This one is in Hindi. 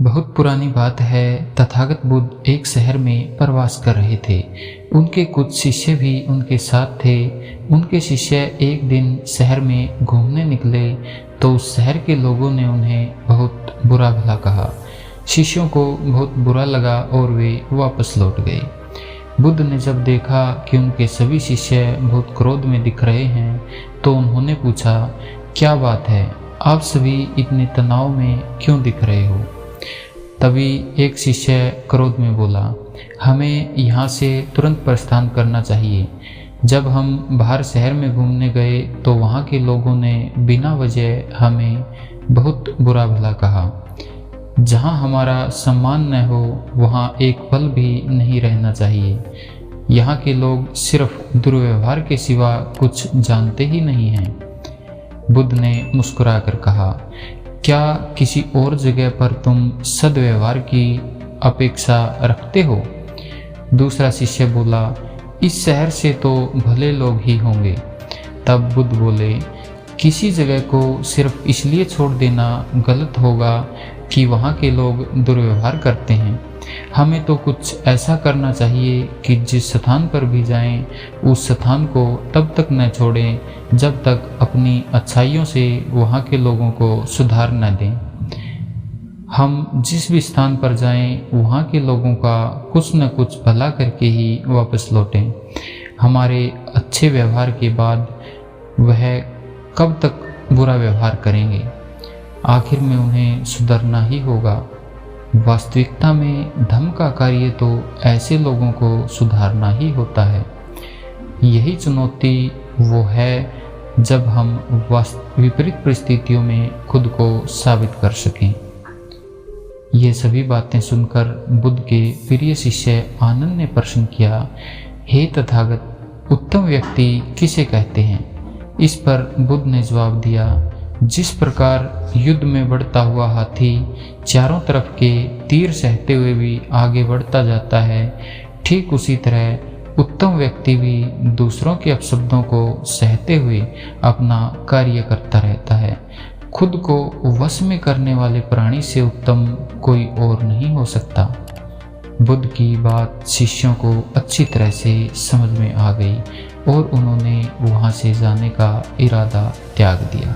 बहुत पुरानी बात है। तथागत बुद्ध एक शहर में प्रवास कर रहे थे। उनके कुछ शिष्य भी उनके साथ थे। उनके शिष्य एक दिन शहर में घूमने निकले तो उस शहर के लोगों ने उन्हें बहुत बुरा भला कहा। शिष्यों को बहुत बुरा लगा और वे वापस लौट गए। बुद्ध ने जब देखा कि उनके सभी शिष्य बहुत क्रोध में दिख रहे हैं तो उन्होंने पूछा, क्या बात है, आप सभी इतने तनाव में क्यों दिख रहे हो? तभी एक शिष्य क्रोध में बोला, हमें यहाँ से तुरंत प्रस्थान करना चाहिए। जब हम बाहर शहर में घूमने गए तो वहाँ के लोगों ने बिना वजह हमें बहुत बुरा भला कहा। जहाँ हमारा सम्मान न हो वहाँ एक पल भी नहीं रहना चाहिए। यहाँ के लोग सिर्फ दुर्व्यवहार के सिवा कुछ जानते ही नहीं हैं। बुद्ध ने मुस्कुराकर कहा, क्या किसी और जगह पर तुम सद्व्यवहार की अपेक्षा रखते हो? दूसरा शिष्य बोला, इस शहर से तो भले लोग ही होंगे। तब बुद्ध बोले, किसी जगह को सिर्फ इसलिए छोड़ देना गलत होगा कि वहाँ के लोग दुर्व्यवहार करते हैं। हमें तो कुछ ऐसा करना चाहिए कि जिस स्थान पर भी जाएं, उस स्थान को तब तक न छोड़ें जब तक अपनी अच्छाइयों से वहाँ के लोगों को सुधार न दें। हम जिस भी स्थान पर जाएं, वहाँ के लोगों का कुछ न कुछ भला करके ही वापस लौटें। हमारे अच्छे व्यवहार के बाद वह कब तक बुरा व्यवहार करेंगे? आखिर में उन्हें सुधरना ही होगा। वास्तविकता में धर्म का कार्य तो ऐसे लोगों को सुधारना ही होता है। यही चुनौती वो है जब हम विपरीत परिस्थितियों में खुद को साबित कर सकें। ये सभी बातें सुनकर बुद्ध के प्रिय शिष्य आनंद ने प्रश्न किया, हे तथागत, उत्तम व्यक्ति किसे कहते हैं? इस पर बुद्ध ने जवाब दिया, जिस प्रकार युद्ध में बढ़ता हुआ हाथी चारों तरफ के तीर सहते हुए भी आगे बढ़ता जाता है, ठीक उसी तरह उत्तम व्यक्ति भी दूसरों के अपशब्दों को सहते हुए अपना कार्य करता रहता है। खुद को वश में करने वाले प्राणी से उत्तम कोई और नहीं हो सकता। बुद्ध की बात शिष्यों को अच्छी तरह से समझ में आ गई और उन्होंने वहाँ से जाने का इरादा त्याग दिया।